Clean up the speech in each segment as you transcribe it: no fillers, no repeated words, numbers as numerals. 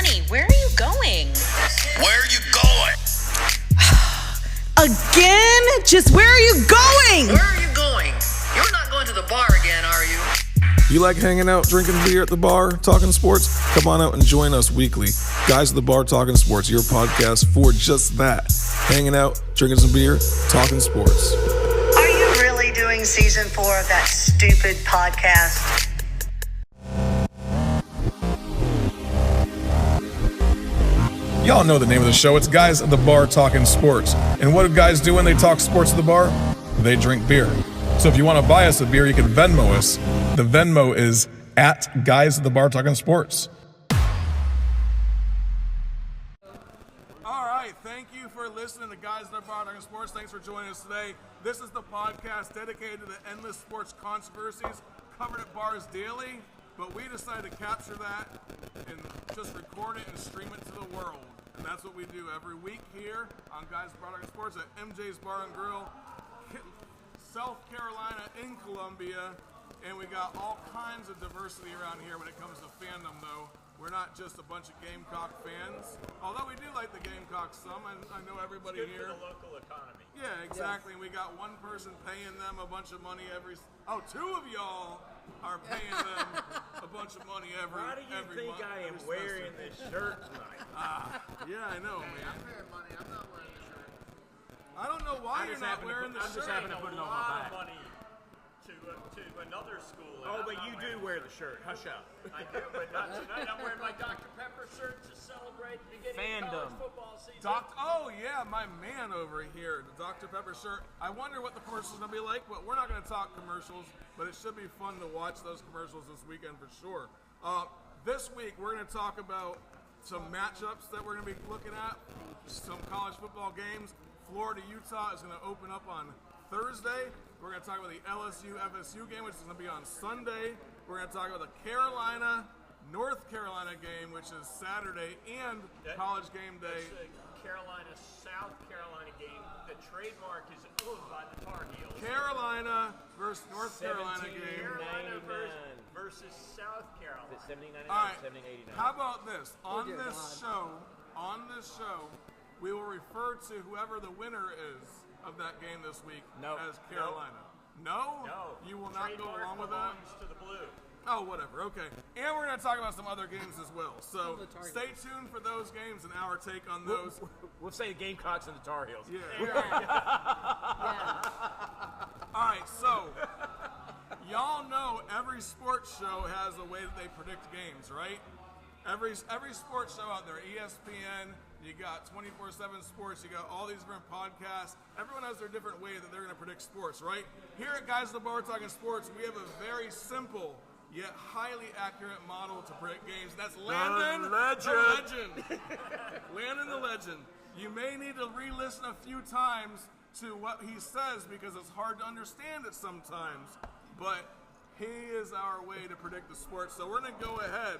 Honey, where are you going? Where are you going? Again? Just where are you going? Where are you going? You're not going to the bar again, are you? You like hanging out, drinking beer at the bar, talking sports? Come on out and join us weekly. Guys at the Bar Talking Sports, your podcast for just that. Hanging out, drinking some beer, talking sports. Are you really doing season 4 of that stupid podcast? Y'all know the name of the show. It's Guys at the Bar Talking Sports. And what do guys do when they talk sports at the bar? They drink beer. So if you want to buy us a beer, you can Venmo us. The Venmo is at Guys at the Bar Talking Sports. All right, thank you for listening to Guys at the Bar Talking Sports. Thanks for joining us today. This is the podcast dedicated to the endless sports controversies covered at bars daily. But we decided to capture that and just record it and stream it to the world. And that's what we do every week here on Guys at the Bar Talking Sports at MJ's Bar and Grill, South Carolina in Columbia. And we got all kinds of diversity around here when it comes to fandom, though. We're not just a bunch of Gamecock fans, although we do like the Gamecocks some. I know everybody it's good here. For the local economy. Yeah, exactly. Yes. And we got one person paying them a bunch of money every. Oh, two of y'all are paying them a bunch of money every. Why do you every think month, I am wearing this shirt tonight? Yeah, I know, man. I'm paying money. I'm not wearing the shirt. I don't know why you're not wearing the shirt. I'm just having to put it on my back. Money to another school. Oh, but you do wear the shirt. Hush up. I do, but not tonight. I'm wearing my Dr. Pepper shirt to celebrate the beginning of college football season. Oh, yeah, my man over here, the Dr. Pepper shirt. I wonder what the commercial's going to be like, but we're not going to talk commercials, but it should be fun to watch those commercials this weekend for sure. This week, we're going to talk about some matchups that we're going to be looking at, some college football games. Florida, Utah is going to open up on Thursday. We're going to talk about the LSU-FSU game, which is going to be on Sunday. We're going to talk about the Carolina-North Carolina game, which is Saturday, and College Game Day. It's the Carolina-South Carolina game. The trademark is owned by the Tar Heels. Carolina versus North Carolina game. Carolina versus South Carolina. 1799, All right, 1789. how about this? On this show, we will refer to whoever the winner is of that game this week as Carolina. No? You will not go along with that? Belongs to the blue. Oh, whatever. Okay. And we're going to talk about some other games as well. So stay tuned for those games and our take on those. We'll say the Gamecocks and the Tar Heels. Yeah. All right, so y'all know every sports show has a way that they predict games, right? Every sports show out there, ESPN, you got 24/7 Sports, you got all these different podcasts. Everyone has their different way that they're going to predict sports, right? Here at Guys at the Bar Talking Sports, we have a very simple yet highly accurate model to predict games. That's Landon the Legend. Landon the Legend. You may need to re-listen a few times to what he says because it's hard to understand it sometimes, but he is our way to predict the sports. So we're going to go ahead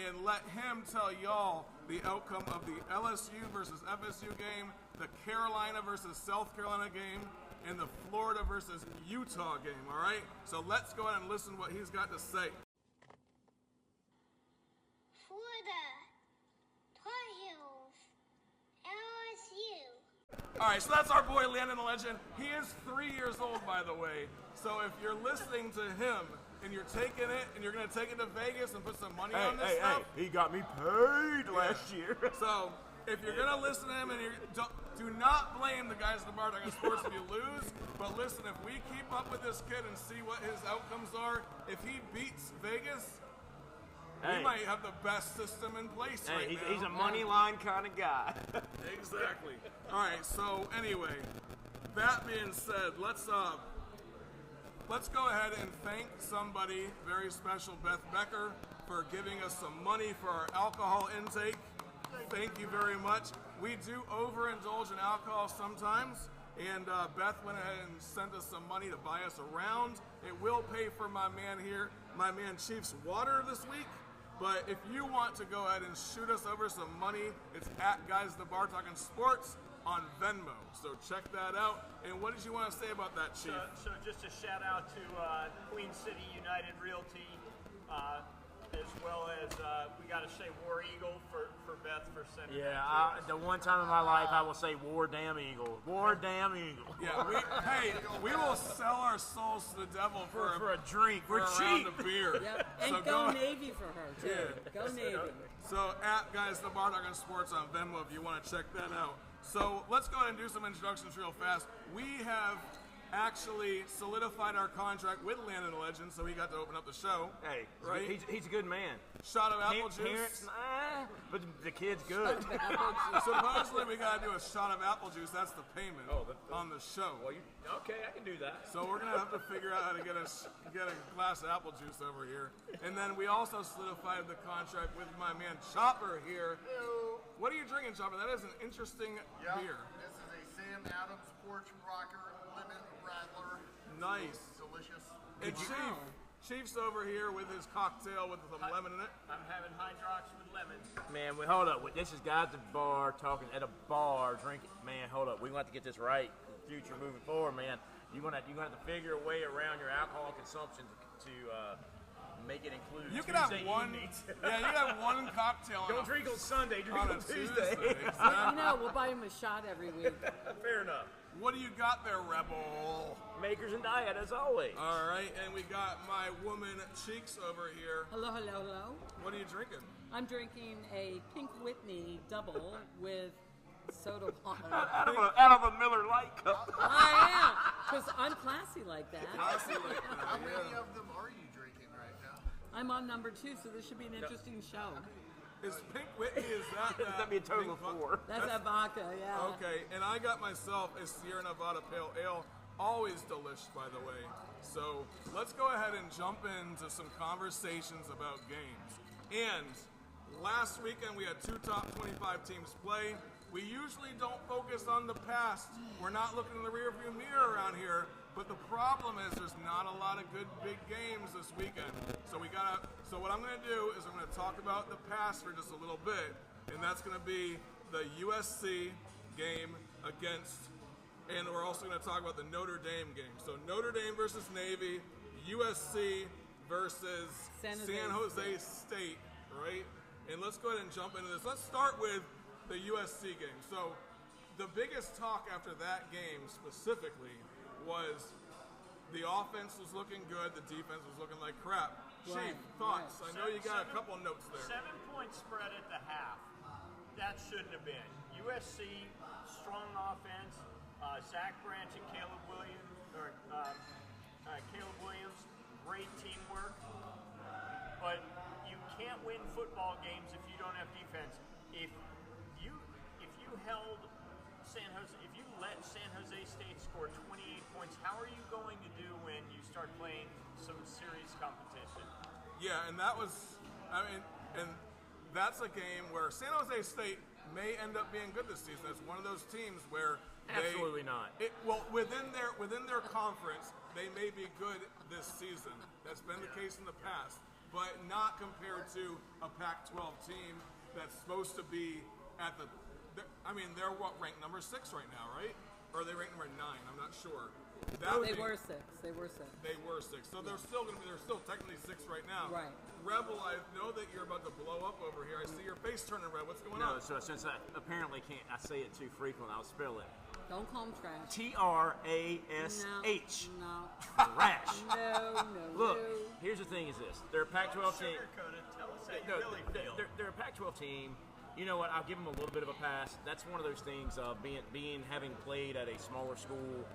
and let him tell y'all the outcome of the LSU versus FSU game, the Carolina versus South Carolina game, and the Florida versus Utah game, all right? So let's go ahead and listen to what he's got to say. Florida, Tar Heels, LSU. All right, so that's our boy Landon the Legend. He is 3 years old, by the way. So if you're listening to him and you're taking it and you're going to take it to Vegas and put some money on this stuff. He got me paid last year. So if you're going to listen to him and do not blame the Guys at the Bar Talking Sports if you lose, but listen, if we keep up with this kid and see what his outcomes are, if he beats Vegas, we might have the best system in place right now. He's a money line kind of guy. Exactly. All right, so anyway, that being said, let's go ahead and thank somebody very special, Beth Becker, for giving us some money for our alcohol intake. Thank you very much. We do overindulge in alcohol sometimes, and Beth went ahead and sent us some money to buy us a round. It will pay for my man here, my man Chief's water this week. But if you want to go ahead and shoot us over some money, it's at Guys at the Bar Talking Sports on Venmo. So check that out. And what did you want to say about that, Chief? So just a shout out to Queen City United Realty. as well as we got to say War Eagle for Beth for sending Yeah, that to us. the one time in my life I will say War Damn Eagle. War Damn Eagle. Yeah, we will sell our souls to the devil for a drink. for We're a cheap. round of beer. Yep. And So go Navy for her, too. Yeah. Go Navy. So at guys, the Bar Talk on Sports on Venmo if you want to check that out. So let's go ahead and do some introductions real fast. We have actually solidified our contract with Landon Legend, so he got to open up the show. Hey, Right? he's a good man. Shot of apple juice. Parents, but the kid's good. Supposedly we gotta do a shot of apple juice. That's the payment on the show. Well, okay, I can do that. So we're gonna have to figure out how to get a glass of apple juice over here. And then we also solidified the contract with my man Chopper here. What are you drinking, Chopper? That is an interesting beer. This is a Sam Adams Porch Rocker Lemon Rattler. Nice. Delicious. And Chief's over here with his cocktail with some lemon in it. I'm having Hydrox with lemon. Man, hold up. This is guys at the bar talking at a bar drinking. Man, hold up. We're going to have to get this right in the future moving forward, man. You're going to have to figure a way around your alcohol consumption to make it include You can Tuesday have one. evenings. Yeah, you can have one cocktail. Don't drink on Sunday. Drink on on a Tuesday. Exactly. No, we'll buy him a shot every week. Fair enough. What do you got there, Rebel? Makers and diet, as always. All right, and we got my woman Cheeks over here. Hello, hello, hello. What are you drinking? I'm drinking a Pink Whitney double with soda water. Out of a Miller Lite cup. I am, because I'm classy like that. How many of them are you drinking right now? I'm on number 2, so this should be an interesting show. Is Pink Whitney, is that That'd be a total of Pink 4. That's a vodka, yeah. Okay, and I got myself a Sierra Nevada Pale Ale. Always delish, by the way. So let's go ahead and jump into some conversations about games. And last weekend we had 2 top 25 teams play. We usually don't focus on the past. We're not looking in the rearview mirror around here. But the problem is there's not a lot of good big games this weekend. So what I'm gonna do is I'm gonna talk about the past for just a little bit, and that's gonna be the USC game against, and we're also gonna talk about the Notre Dame game. So Notre Dame versus Navy, USC versus San Jose State, right? And let's go ahead and jump into this. Let's start with the USC game. So the biggest talk after that game specifically was the offense was looking good, the defense was looking like crap. Right, Chief, thoughts? right. I know you got a couple of notes there. 7-point spread at the half. That shouldn't have been. USC, strong offense. Zach Branch and Caleb Williams, great teamwork. But you can't win football games if you don't have defense. If you held if you let San Jose State score 28 points, how are you going to do when you start playing some serious competition? Yeah, and that's a game where San Jose State may end up being good this season. It's one of those teams where Absolutely not. Within their conference, they may be good this season. That's been the case in the past, but not compared to a Pac-12 team that's supposed to be at the. They're ranked number 6 right now, right? Or are they ranked number 9? I'm not sure. They were 6. They were 6. So they're still technically 6 right now. Right. Rebel, I know that you're about to blow up over here. I see your face turning red. What's going on? No, so since I apparently can't, I say it too frequently, I'll spell it. Don't call him trash. Trash. No. Trash. No. Look, here's the thing: is this? They're a Pac-12 team. Tell us how you really feel. They're a Pac-12 team. You know what? I'll give them a little bit of a pass. That's one of those things. Having played at a smaller school,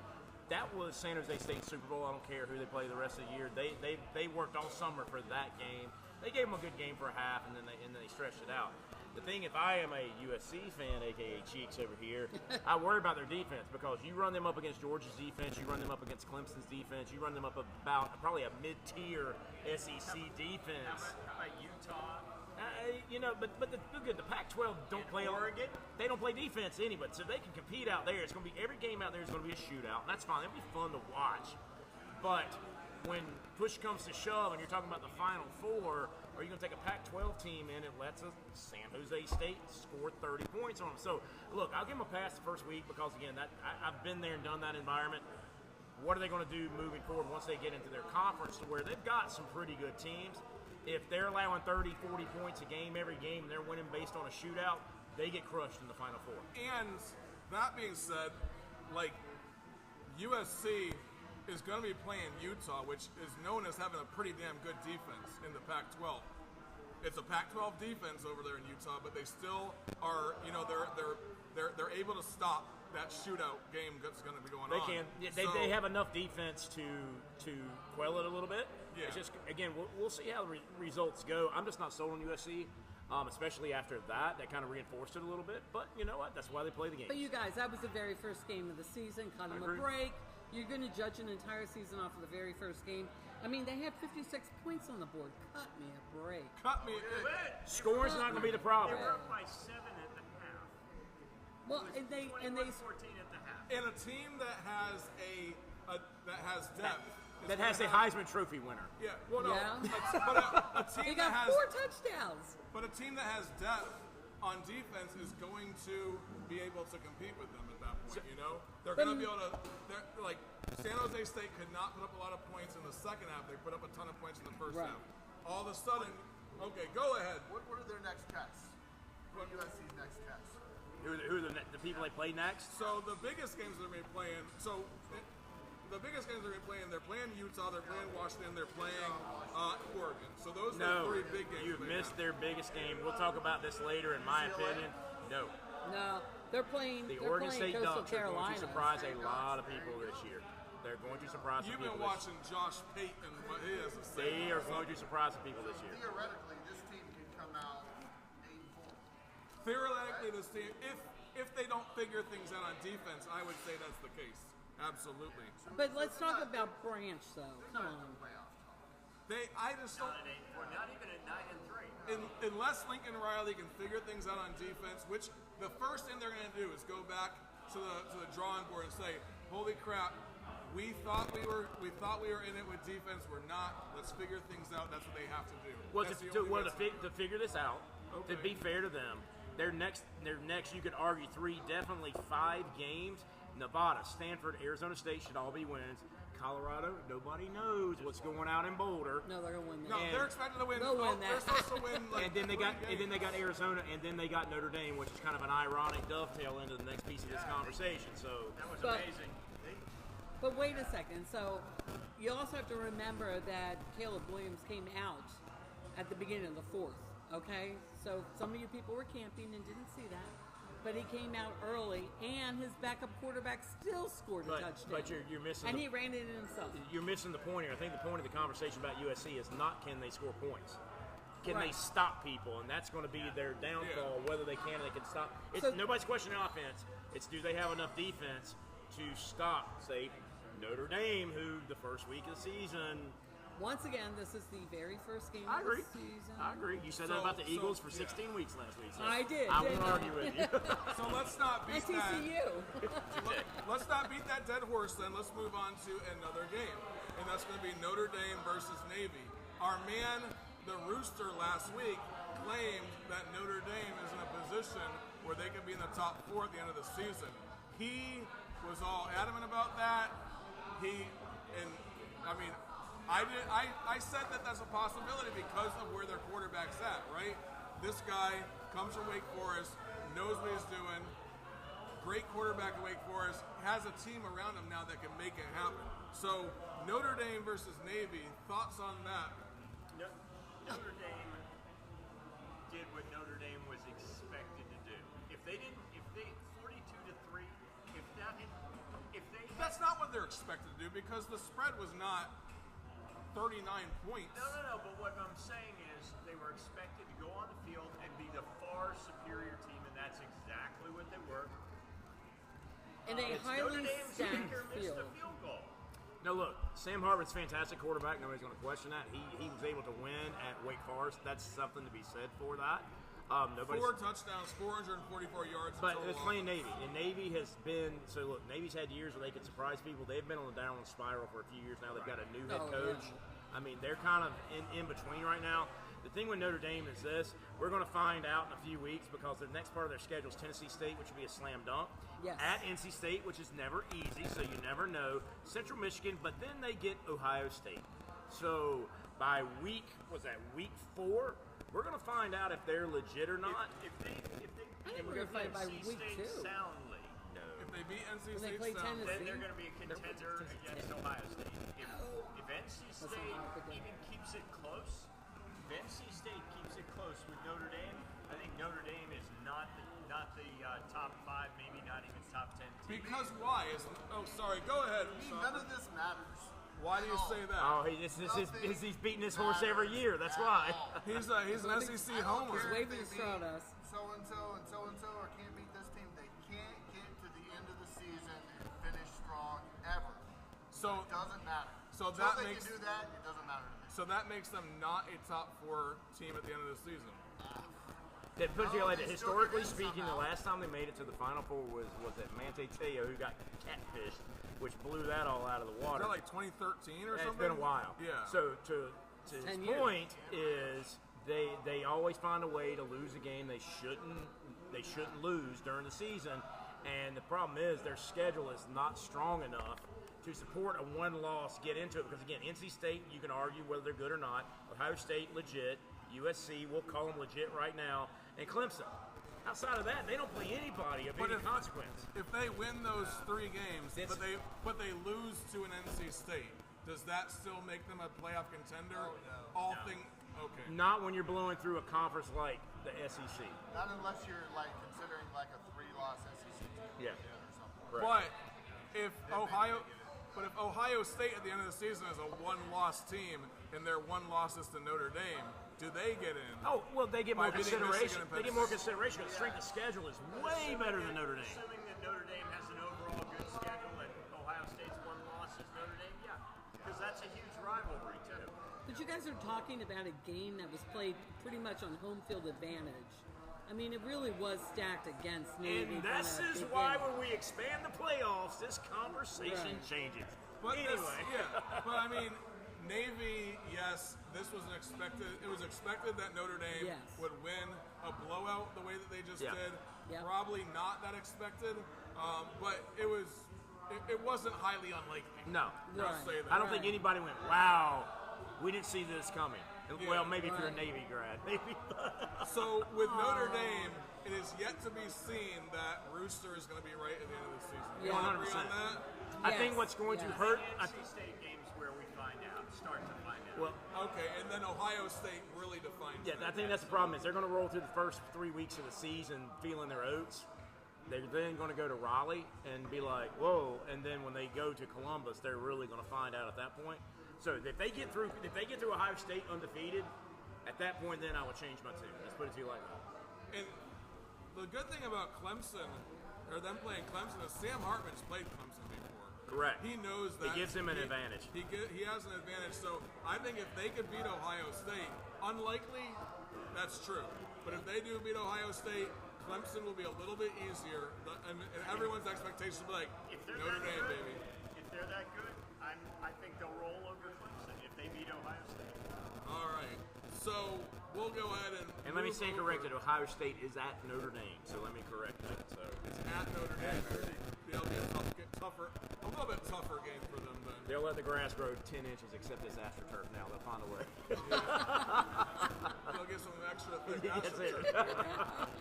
that was San Jose State Super Bowl. I don't care who they play the rest of the year. They worked all summer for that game. They gave them a good game for a half, and then they stretched it out. The thing, if I am a USC fan, aka Cheeks over here, I worry about their defense because you run them up against Georgia's defense, you run them up against Clemson's defense, you run them up about probably a mid-tier SEC defense. How about Utah? But the Pac-12 don't play Oregon. They don't play defense anyway, so they can compete out there. It's going to be every game out there is going to be a shootout. And that's fine. It'll be fun to watch. But when push comes to shove, and you're talking about the Final Four, are you going to take a Pac-12 team in and let San Jose State score 30 points on them? So look, I'll give them a pass the first week because again, I've been there and done that environment. What are they going to do moving forward once they get into their conference to where they've got some pretty good teams? If they're allowing 30, 40 points a game every game, and they're winning based on a shootout, they get crushed in the Final Four. And that being said, like, USC is going to be playing Utah, which is known as having a pretty damn good defense in the Pac-12. It's a Pac-12 defense over there in Utah, but they still are, you know, they're able to stop that shootout game that's going to be going They on. can. They have enough defense to quell it a little bit. Yeah. It's just, again, we'll see how the results go. I'm just not sold on USC, especially after that. That kind of reinforced it a little bit. But you know what? That's why they play the game. But you guys, that was the very first game of the season. Cut them a break. You're going to judge an entire season off of the very first game. I mean, they had 56 points on the board. Cut me a break. Cut me. Scoring's not going to be the problem. They were up by 7 at the half. Well, and they 14 at the half. And a team that has that has depth. That has a Heisman Trophy winner. Yeah. Well, no. Yeah. But a They team got that has 4 touchdowns. But a team that has depth on defense is going to be able to compete with them at that point, you know? They're going to be able to, like, San Jose State could not put up a lot of points in the second half. They put up a ton of points in the first half. All of a sudden, okay, go ahead. What are their next tests? What are USC's next tests? Who are the people they play next? So the biggest games they're going to be playing, the biggest games they're going to be playing, they're playing Utah, they're playing Washington, they're playing Oregon. So those are the 3 big games. You've missed their biggest game. We'll talk about this later, in my opinion. No. They're playing. The they're Oregon playing State Coastal Ducks are going Carolina. to surprise a lot of people this year. They're going to surprise some You've people been watching Josh Payton, what he has to say. They are going to surprise some people this year. Theoretically, this team can come out 8-4. Theoretically, this team, if they don't figure things out on defense, I would say that's the case. Absolutely. But let's talk about Branch, though. Come on. I just don't. Not even at 9 and 3. Unless Lincoln Riley can figure things out on defense, which the first thing they're going to do is go back to the drawing board and say, "Holy crap, we thought we were in it with defense. We're not. Let's figure things out." That's what they have to do. Well, to figure this out, to be fair to them, their next, you could argue 3, definitely 5 games. Nevada, Stanford, Arizona State should all be wins. Colorado, nobody knows what's going out in Boulder. No, they're going to win that. No, they're expected to win. They'll win that. They're supposed to win. Like, and then they got Arizona, and then they got Notre Dame, which is kind of an ironic dovetail into the next piece of this conversation. So That was But- amazing. But wait a second. So you also have to remember that Caleb Williams came out at the beginning of the 4th. Okay, so some of you people were camping and didn't see that, but he came out early, and his backup quarterback still scored a touchdown. But you're missing. And he ran it in himself. You're missing the point here. I think the point of the conversation about USC is not can they score points. Can they Right. stop people? And that's going to be their downfall, whether they can or they can stop. It's, So- nobody's questioning offense. It's do they have enough defense to stop, say, Notre Dame, who the first week of the season. Once again, this is the very first game I of agree. the season. I agree. You said that about the Eagles for 16 weeks last week. So I did, I won't didn't I? argue with you. So let's not beat And that. TCU. Let's not beat that dead horse. Then let's move on to another game, and that's going to be Notre Dame versus Navy. Our man, the Rooster, last week claimed that Notre Dame is in a position where they could be in the top 4 at the end of the season. He was all adamant about that. I said that that's a possibility because of where their quarterback's at, right? This guy comes from Wake Forest, knows what he's doing, great quarterback at Wake Forest, has a team around him now that can make it happen. So Notre Dame versus Navy, thoughts on that? Notre Dame did what Notre Dame was expected to do. If they 42-3, That's not what they're expected to do because the spread was not 39 points. No, but what I'm saying is they were expected to go on the field and be the far superior team, and that's exactly what they were. In a It's highly Notre Dame's stacked kicker missed field. a field goal. Now look, Sam Hartman's a fantastic quarterback. Nobody's going to question that. He was able to win at Wake Forest. That's something to be said for that. 4 touchdowns, 444 yards. But total it's playing Navy, and Navy has been so. Look, Navy's had years where they could surprise people. They've been on the downward spiral for a few years now. They've got a new head coach. I mean, they're kind of in between right now. The thing with Notre Dame is this: we're going to find out in a few weeks because the next part of their schedule is Tennessee State, which will be a slam dunk. Yes. At NC State, which is never easy, so you never know. Central Michigan, but then they get Ohio State. So by week 4, we're going to find out if they're legit or not. If they I think we're going to fight by NC week State 2. soundly, If they beat NC When they State play soundly, then Tennessee. they're going to be a contender against Ohio State. If NC State even keeps it close, if NC State keeps it close with Notre Dame, I think Notre Dame is not the top 5, maybe not even top 10 team. because why? Sorry, go ahead. None of this matters. Why do you say that? Oh, he's beating his horse every year. That's why. He's an SEC homer. He's waving his straw at us. So-and-so and so-and-so or can't beat this team. They can't get to the end of the season and finish strong ever. So It doesn't matter. So Until that they makes- can do that, it doesn't matter to me. So that makes them not a top 4 team at the end of the season. That puts you Oh, like they that. still Historically get in speaking, the somehow. last time they made it to the Final Four was at Manti Te'o, who got catfished, which blew that all out of the Is water. that like 2013 or And something? it's been a while. Yeah. So to his 10 years. point is they always find a way to lose a game they shouldn't lose during the season, and the problem is their schedule is not strong enough to support a one-loss get into it, because again, NC State, you can argue whether they're good or not. Ohio State, legit. USC, we'll call them legit right now, and Clemson. Outside of that, they don't play anybody of any consequence. If they win those 3 games, It's- but they lose to an NC State, does that still make them a playoff contender? Oh, no. Okay. Not when you're blowing through a conference like the SEC. Not unless you're like considering like a 3-loss SEC team. Yeah. Or something. Right. But if Ohio State at the end of the season is a 1-loss team and their 1 loss is to Notre Dame, do they get in? Oh, well, they get By more beating consideration. Michigan and They Penn get more State. consideration because strength of schedule is way better than Notre Dame. Assuming that Notre Dame has an overall good schedule and Ohio State's 1 loss is Notre Dame, yeah, because that's a huge rivalry too. But you guys are talking about a game that was played pretty much on home field advantage. I mean, it really was stacked against Navy. And from this the is why beginning. when we expand the playoffs, this conversation Right. changes. But Anyway. but I mean, Navy, yes, this was expected. It was expected that Notre Dame Yes. would win a blowout the way that they just Yeah. did. Yeah. Probably not that expected, but it wasn't highly unlikely. No. I'll Right. say that. I don't think anybody went, wow, we didn't see this coming. Yeah. Well, maybe if you're a Right. Navy grad. Maybe. So with Notre Dame, it is yet to be seen that Rooster is going to be right at the end of the season. You Yeah. all agree on 100%. that? I think Yes, what's going to yes. hurt. NC State games where we find out, start to find out. Well, Okay, and then Ohio State really defines yeah, it. I think that's the problem is they're going to roll through the first 3 weeks of the season feeling their oats. They're then going to go to Raleigh and be like, whoa, and then when they go to Columbus, they're really going to find out at that point. So if they get through Ohio State undefeated, at that point, then I will change my tune. Let's put it to you like that. And the good thing about Clemson, or them playing Clemson, is Sam Hartman's played Clemson before. Correct. He knows that. It gives him an advantage. He has an advantage. So I think if they could beat Ohio State, unlikely, that's true. But if they do beat Ohio State, Clemson will be a little bit easier. And everyone's expectations will be like, If they're Notre that Dame, good, baby. if they're that good, I think they'll roll over Clemson if they beat Ohio State. All right. So we'll go ahead and And let me move stand over. corrected. Ohio State is at Notre Dame, so let me correct that. So It's at Notre Dame. It'll be a little bit tougher game for them then. they'll let the grass grow 10 inches, except this AstroTurf now. They'll find a way. They'll get some extra thick That's AstroTurf. it.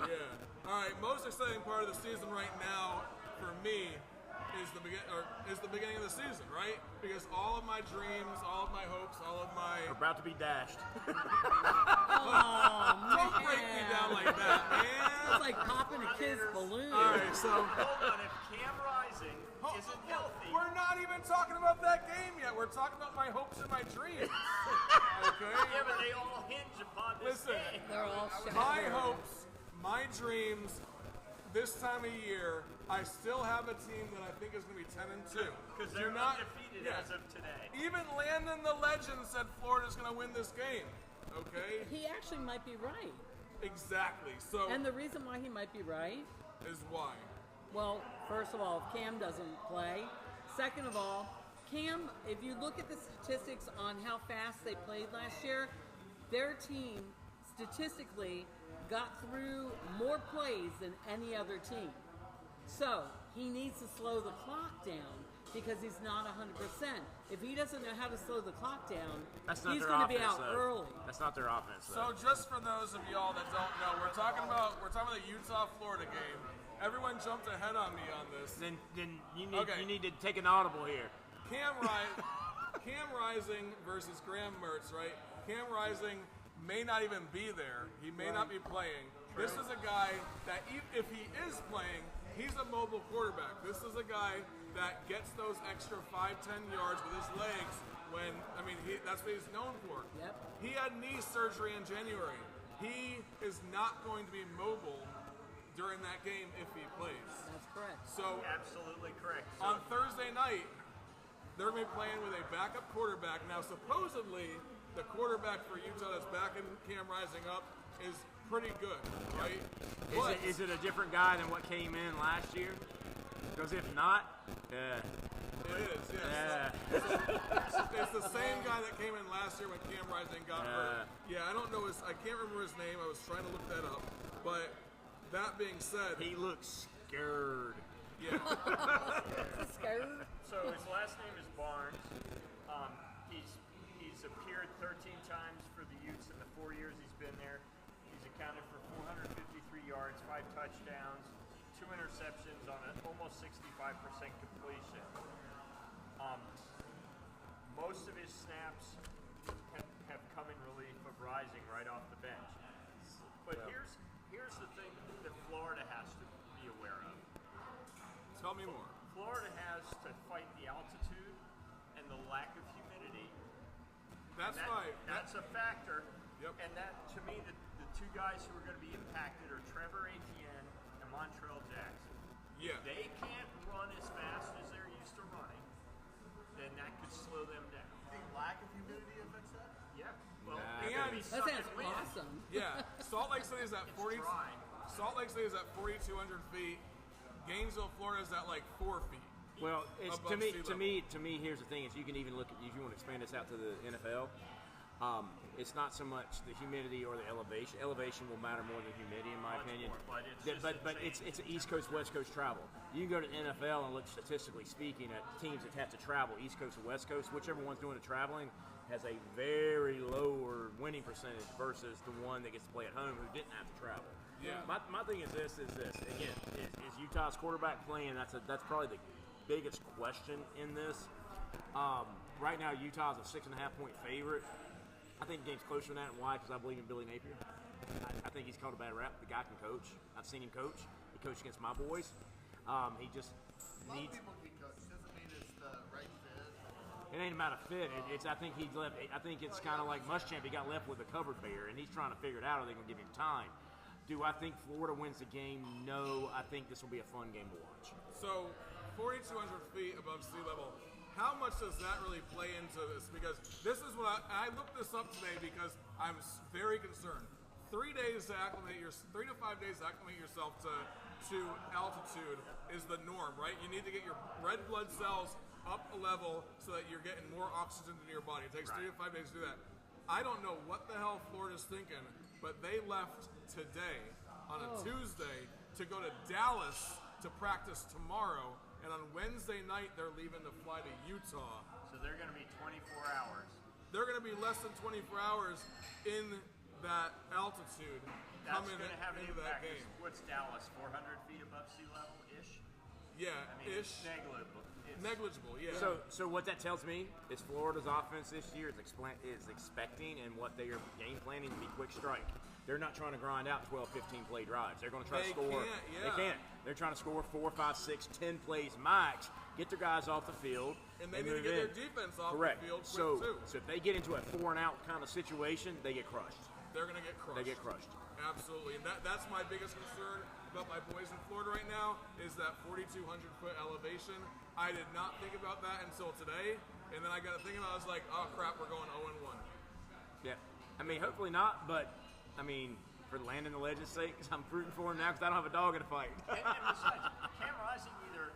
Yeah. All right. Most exciting part of the season right now for me is the beginning of the season, right? Because all of my dreams, all of my hopes, all of my We're about to be dashed. don't break me down like that, man. It's like popping a kid's balloon. All right. So Hold on, if Cam Rising isn't healthy, we're not even talking about that game yet. We're talking about my hopes and my dreams. Okay. yeah, but they all hinge upon this Listen. game. They're all My shattered. hopes, my dreams, this time of year, I still have a team that I think is going to be 10-2. Because Do they're not- undefeated yeah. as of today. Even Landon the Legend said Florida's going to win this game. Okay? He actually might be right. Exactly. So And the reason why he might be right, is why. well, first of all, if Cam doesn't play. Second of all, Cam, if you look at the statistics on how fast they played last year, their team statistically got through more plays than any other team. So he needs to slow the clock down. because he's not 100%. If he doesn't know how to slow the clock down, That's not he's their going to be offense, out though. early. That's not their offense, So though. just for those of y'all that don't know, we're talking about the Utah-Florida game. Everyone jumped ahead on me on this. Then you Okay. need to take an audible here. Cam Rising versus Graham Mertz, right? Cam Rising may not even be there. He may not be playing. This is a guy that if he is playing, he's a mobile quarterback. This is a guy that gets those extra 5-10 yards with his legs that's what he's known for. Yep. He had knee surgery in January. He is not going to be mobile during that game if he plays. That's correct. So Absolutely correct. on Thursday night, they're going to be playing with a backup quarterback. Now, supposedly, the quarterback for Utah that's backing Cam Rising up is pretty good, right? But Is it a different guy than what came in last year? Because if not, it is, yes. yeah. It's the same guy that came in last year when Cam Rising got hurt. Yeah, I don't know I can't remember his name. I was trying to look that up. But that being said, He looks scared. yeah. Scared? So his last name is Barnes. He's appeared 13 times for the Utes in the 4 years he's been there. He's accounted for 453 yards, 5 touchdowns, 2 interceptions on an almost 65% completion. Most of his snaps have come in relief of Rising right off the bench. But here's the thing that Florida has to be aware of. Tell me more. Florida has to fight the altitude and the lack of humidity. That's And right. That's a factor. Yep. And that, to me, the two guys who are going to be impacted are Trevor Etienne and Montrell Jackson. Yeah. They can't run as fast as they're used to running. Then that could slow them down. think lack of humidity affects that? Yeah. Well, Nah. they're gonna be And- That sucking sounds wind. awesome. Yeah. Salt Lake City is at 40. dry. Salt Lake City is at 4,200 feet. Gainesville, Florida is at like 4 feet. Well, it's Above sea to me. Here's the thing: is you can even look at if you want to expand this out to the NFL. It's not so much the humidity or the elevation. Elevation will matter more than humidity, in my Much opinion. more, but it's Yeah, just but insane. it's an East Coast West Coast travel. You can go to the NFL and look statistically speaking at teams that have to travel East Coast or West Coast. Whichever one's doing the traveling has a very lower winning percentage versus the one that gets to play at home who didn't have to travel. Yeah. My thing is this again is Utah's quarterback playing? That's probably the biggest question in this. Right now, Utah's a 6.5-point favorite. I think the game's closer than that. And why? Because I believe in Billy Napier. I think he's called a bad rap. The guy can coach. I've seen him coach. He coached against my boys. He just A lot of needs. people can coach. Doesn't mean it's the right fit. It ain't about a fit. I think he's left. I think it's kind of like Muschamp. He got left with a covered bear, and he's trying to figure it out. Are they going to give him time? Do I think Florida wins the game? No. I think this will be a fun game to watch. So, 4,200 feet above sea level. How much does that really play into this? Because this is what I looked this up today because I'm very concerned. 3 days to acclimate 3 to 5 days to acclimate yourself to altitude is the norm, right? You need to get your red blood cells up a level so that you're getting more oxygen into your body. It takes 3 to 5 days to do that. I don't know what the hell Florida's thinking, but they left today on a Tuesday to go to Dallas to practice tomorrow. And on Wednesday night, they're leaving to fly to Utah. So they're going to be 24 hours. They're going to be less than 24 hours in that altitude That's coming going to have an into that impact. game. What's Dallas? 400 feet above sea level ish. Yeah, I mean, ish. it's negligible. Negligible, yeah. So what that tells me is Florida's offense this year is expecting and what they are game planning to be quick strike. They're not trying to grind out 12, 15 play drives. They're going to try to They score. can't, yeah. They can't. They're trying to score 4, 5, 6, 10 plays max, get their guys off the field, And they need to move get in. their defense off Correct. the field quick, So too. if they get into a 4 and out kind of situation, they get crushed. They're going to get crushed. They get crushed. Absolutely. And that's my biggest concern about my boys in Florida right now is that 4,200-foot elevation. I did not think about that until today. And then I got to thinking about it. I was like, oh, crap, we're going 0-1. Yeah. I mean, hopefully not, but, I mean, for the land and the legend's sake, because I'm rooting for him now because I don't have a dog in a fight. And besides, Cam Rising either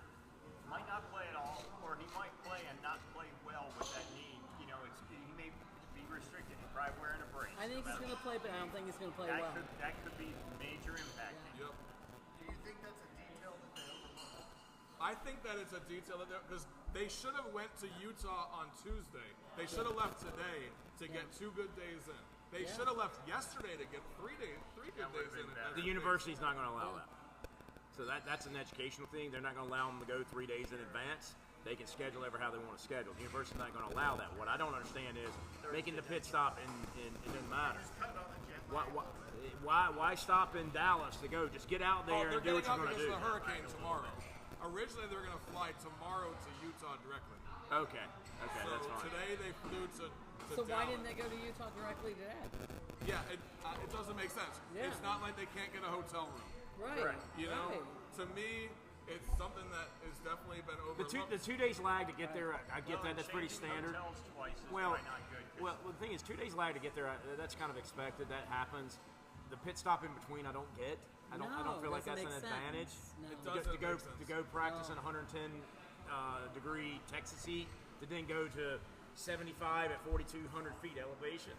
might not play at all, or he might play and not play well with that knee. You know, he may be restricted. He's probably wearing a brace. I think he's going to play, but I don't think he's going to play well. That could be major impact. Yep. Do you think that's a detail that they overlook? I think that it's a detail that because They should have went to Utah on Tuesday. They should have left today to get 2 good days in. They should have left yesterday to get 3 good days in. The university's not going to allow that. So that's an educational thing. They're not going to allow them to go 3 days in advance. They can schedule ever how they want to schedule. The university's not going to allow that. What I don't understand is making the pit stop and it doesn't matter. Why stop in Dallas to go? Just get out there and do what you're going to do. They're getting up because of the hurricane tomorrow. Originally, they were going to fly tomorrow to Utah directly. Okay, so that's fine. Today they flew to So Dallas. why didn't they go to Utah directly today? Yeah, it doesn't make sense. Yeah. It's not like they can't get a hotel room. Right. You know, right. to me, it's something that has definitely been overlooked. The 2 days lag to get there, I get that. That's pretty standard. Twice is Well, probably not good. well, the thing is, 2 days lag to get there. That's kind of expected. That happens. The pit stop in between, I don't get. I don't feel like that's an advantage. No. It doesn't make sense. To go practice in 110 degree Texas heat, to then go to 75 at 4,200 feet elevation.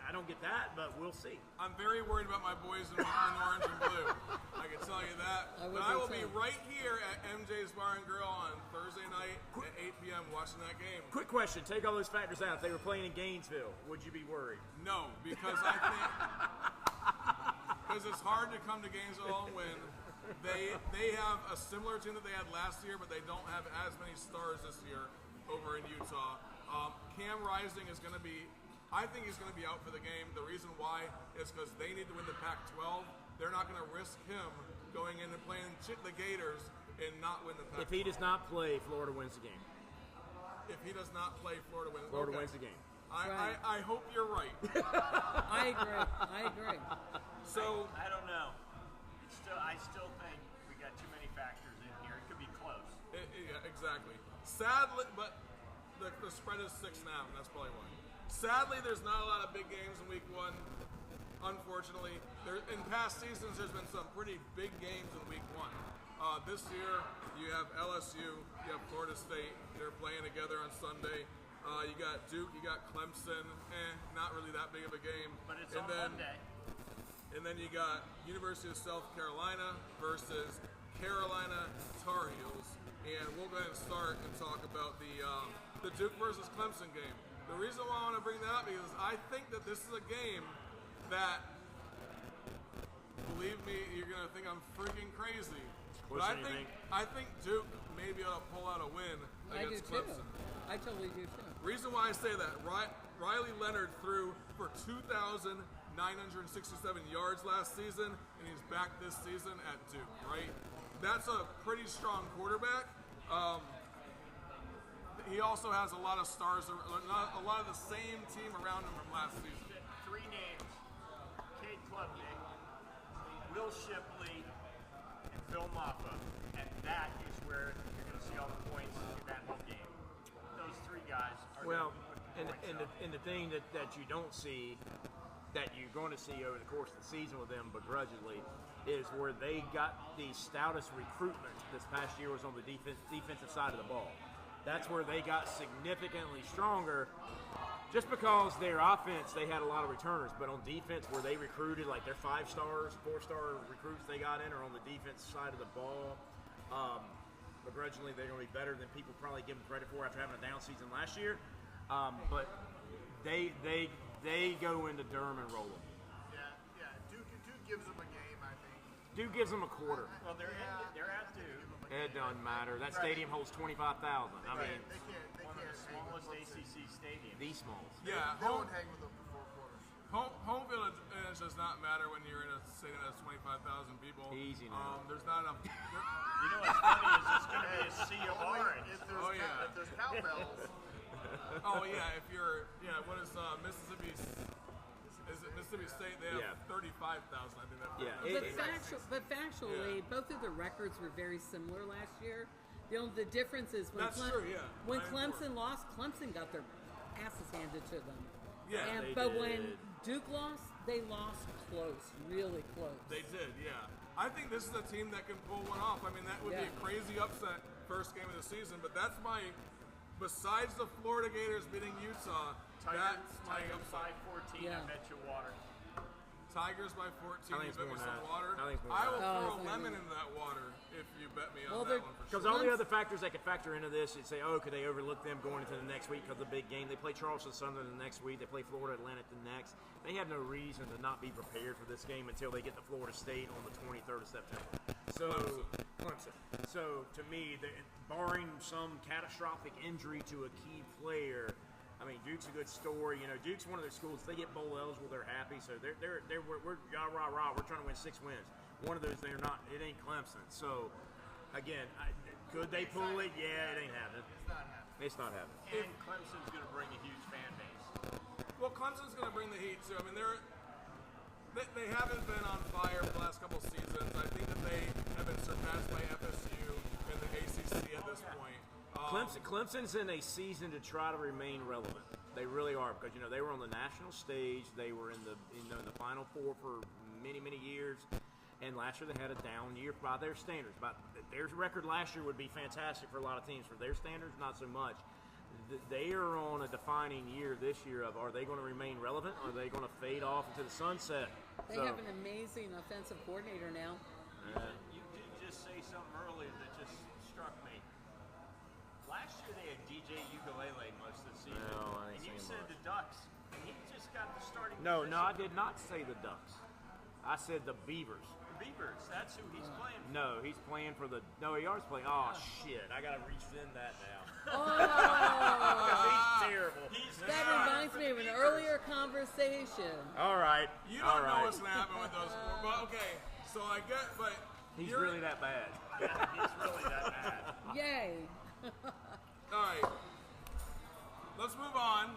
I don't get that, but we'll see. I'm very worried about my boys in orange and blue. I can tell you that. But I will be right here at MJ's Bar and Grill on Thursday night at 8 p.m. watching that game. Quick question: take all those factors out. If they were playing in Gainesville, would you be worried? No, because I think because it's hard to come to Gainesville and win. They have a similar team that they had last year, but they don't have as many stars this year over in Utah. Cam Rising is going to be. I think he's going to be out for the game. The reason why is because they need to win the Pac-12. They're not going to risk him going in and playing the Gators and not win the Pac-12. If he does not play, Florida wins the game. If he does not play, Florida wins. Florida wins the game. I hope you're right. I agree. So I don't know. I still think we got too many factors in here. It could be close. Yeah, exactly. Sadly, but the spread is 6.5, and that's probably why. Sadly, there's not a lot of big games in week 1. Unfortunately, in past seasons, there's been some pretty big games in week 1. This year, you have LSU, you have Florida State. They're playing together on Sunday. You got Duke, you got Clemson. Not really that big of a game. But it's on Monday. And then you got University of South Carolina versus Carolina Tar Heels. And we'll go ahead and start and talk about the Duke versus Clemson game. The reason why I want to bring that up is I think that this is a game that, believe me, you're going to think I'm freaking crazy. But I think Duke may be able to pull out a win against Clemson. I totally do too. Reason why I say that, Riley Leonard threw for 2,967 yards last season, and he's back this season at Duke, right? That's a pretty strong quarterback. He also has a lot of stars, a lot of the same team around him from last season. 3 names: Cade Klubnik, Will Shipley, and Phil Maffa. And that is where you're going to see all the points in that whole game. Those 3 guys are going to put the points up. And the thing that you don't see, that you're going to see over the course of the season with them begrudgingly, is where they got the stoutest recruitment this past year was on the defensive side of the ball. That's where they got significantly stronger, just because their offense, they had a lot of returners, but on defense, where they recruited, like their 5-stars, 4-star recruits they got in are on the defense side of the ball. Begrudgingly, they're going to be better than people probably give them credit for after having a down season last year. But they go into Durham and roll them. Yeah. Duke gives them a game, I think. Duke gives them a quarter. Well, they're at Duke. It doesn't matter. That stadium holds 25,000. I mean, They can't One of the hang with smallest ACC stadiums. the smallest. Yeah, They won't hang with them for 4 quarters. Home field advantage does not matter when you're in a stadium that's 25,000 people. Easy now. There's not enough. You know what's funny is it's going to be a sea of orange. If there's Oh, yeah. cowbells. Oh yeah, what is Mississippi? Is it Mississippi State? They have 35,000. I think that. Yeah, But factually, both of the records were very similar last year. The difference is when That's true, yeah. when 9-4. Clemson lost, Clemson got their asses handed to them. Yeah, But when Duke lost, they lost close, really close. they did. Yeah, I think this is a team that can pull one off. I mean, that would be a crazy upset first game of the season. But that's my. Besides the Florida Gators beating Utah, that's my Tiger upside. 5-14, I bet you water. Tigers by 14. I think You it's bet me more than some that. water. I think it's more I than will that. throw Oh, a lemon into that water if you bet me on Well, that they're- one for Because sure. all the other factors that could factor into this, you'd say, oh, could they overlook them going into the next week because of the big game? They play Charleston Southern the next week. They play Florida Atlantic the next. They have no reason to not be prepared for this game until they get to Florida State on the 23rd of September. So, Clemson. So, to me, barring some catastrophic injury to a key player, I mean, Duke's a good story. You know, Duke's one of those schools. If they get bowl eligible, they're happy. So we're rah rah rah. We're trying to win 6 wins. One of those, they're not. It ain't Clemson. So, again, could they pull it? Yeah, it ain't happening. It's not happening. And Clemson's going to bring a huge fan base. Well, Clemson's going to bring the heat too. I mean, they haven't been on fire for the last couple of seasons. I think that they have been surpassed by FSU and the ACC at this point. Clemson's in a season to try to remain relevant. They really are, because they were on the national stage. They were in the in the Final Four for many years, and last year they had a down year by their standards. But their record last year would be fantastic for a lot of teams. For their standards, not so much. They are on a defining year this year of, are they going to remain relevant, or are they going to fade off into the sunset? They have an amazing offensive coordinator now. You did just say something earlier that just struck me. Last year they had DJ Ukulele most of the season. No, I ain't and you saying said much. the Ducks. And he just got the starting No, position. I did not say the Ducks. I said the Beavers. The Beavers, that's who he's playing for. No, he's playing for the. No, he is playing. Oh shit! I gotta rescind that now. Oh, He's terrible. that reminds me of an earlier conversation. All right. You All don't know right. what's going to happen with those. But okay, so I get, but He's you're- really that bad. Yeah, he's really that bad. Yay. All right. Let's move on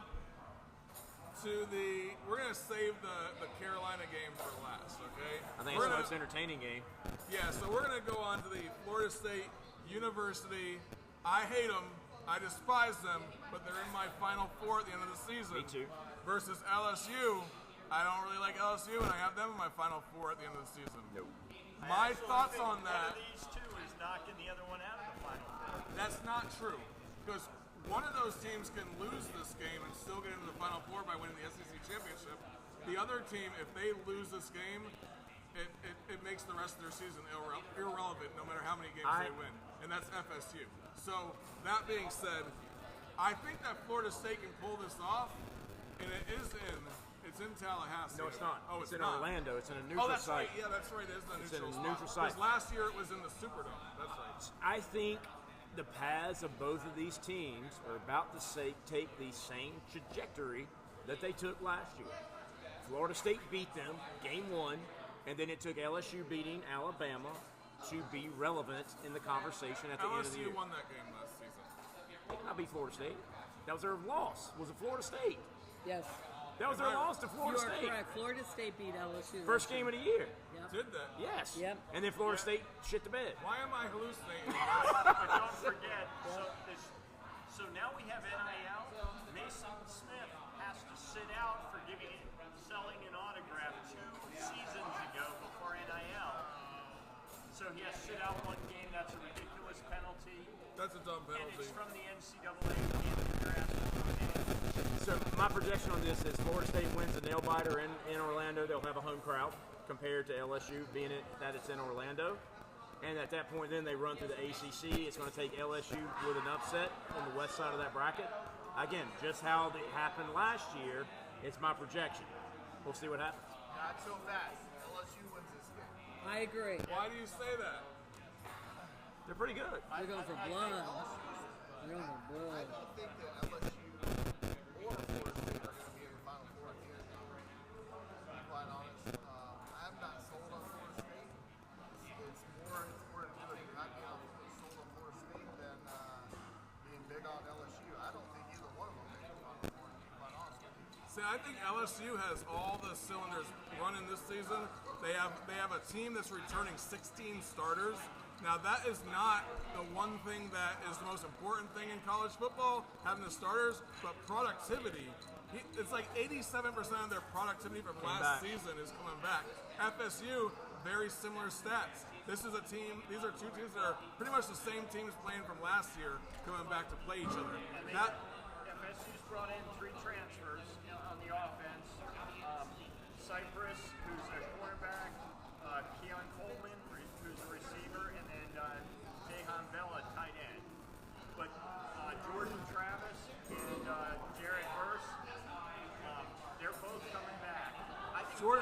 to the. We're gonna save the Carolina game for last, okay? I think We're it's the gonna- most entertaining game. Yeah, so we're gonna go on to the Florida State University. I hate them. I despise them, but they're in my Final Four at the end of the season. Me too. Versus LSU. I don't really like LSU, and I have them in my Final Four at the end of the season. Nope. My Actually thoughts think on that. One of these two is knocking the other one out of the Final Four. That's not true, because one of those teams can lose this game and still get into the Final Four by winning the SEC championship. The other team, if they lose this game, it makes the rest of their season irrelevant, no matter how many games they win, and that's FSU. So that being said, I think that Florida State can pull this off, and it's in Tallahassee. No, it's not. Oh, it's it's in not. Orlando. It's in a neutral Oh, that's site. right. Yeah, that's right. It is the It's in neutral a neutral spot. site. Because last year it was in the Superdome. That's right. I think the paths of both of these teams are about to take the same trajectory that they took last year. Florida State beat them game 1, and then it took LSU beating Alabama to be relevant in the conversation at the end of the year. LSU won that game last season. They did not beat Florida State. That was their loss. Was it Florida State? Yes. That was their loss to You Florida are State. correct. Florida State beat LSU. First game of the year. Yep. Did that? Yes. Yep. And then Florida State shit the bed. Why am I hallucinating? But don't forget, so now we have NIL. Mason Smith has to sit out for selling an autograph 2 seasons ago before NIL. So he has to sit out 1 game. That's a ridiculous penalty. That's a dumb And penalty. it's from the NCAA. You're asking for an So my projection on this is Florida State wins a nail biter in Orlando. They'll have a home crowd compared to LSU, being that it's in Orlando. And at that point, then they run through the ACC. It's going to take LSU with an upset on the west side of that bracket. Again, just how it happened last year, it's my projection. We'll see what happens. Not so fast. LSU wins this game. I agree. Why do you say that? They're pretty good. They're going for blood. They're going for blood. I don't think that LSU or Florida State are going to be in the Final Four at the end of the year. To be quite honest, I'm not sold on Florida State. It's more intuitive. I'd be sold on Florida State than being big on LSU. I don't think either one of them make the Final Four, to be quite honest with you. See, I think LSU has all the cylinders running this season. They have a team that's returning 16 starters. Now, that is not the one thing that is the most important thing in college football, having the starters, but productivity. It's like 87% of their productivity from last season is coming back. FSU, very similar stats. These are 2 teams that are pretty much the same teams playing from last year coming back to play each other. FSU's brought in 3 transfers on the offense. Cypress, who's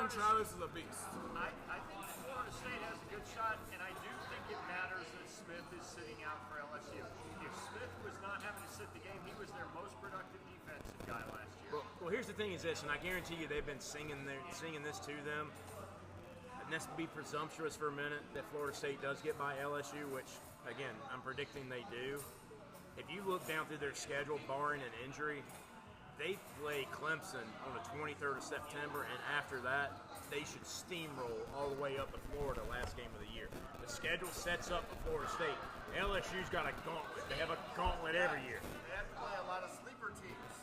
Jordan Travis is a beast. I think Florida State has a good shot, and I do think it matters that Smith is sitting out for LSU. If Smith was not having to sit the game, he was their most productive defensive guy last year. Well, here's the thing is this, and I guarantee you they've been singing this to them. And let's be presumptuous for a minute that Florida State does get by LSU, which, again, I'm predicting they do. If you look down through their schedule, barring an injury, they play Clemson on the 23rd of September, and after that, they should steamroll all the way up to Florida last game of the year. The schedule sets up for Florida State. LSU's got a gauntlet. They have a gauntlet every year. They have to play a lot of sleeper teams.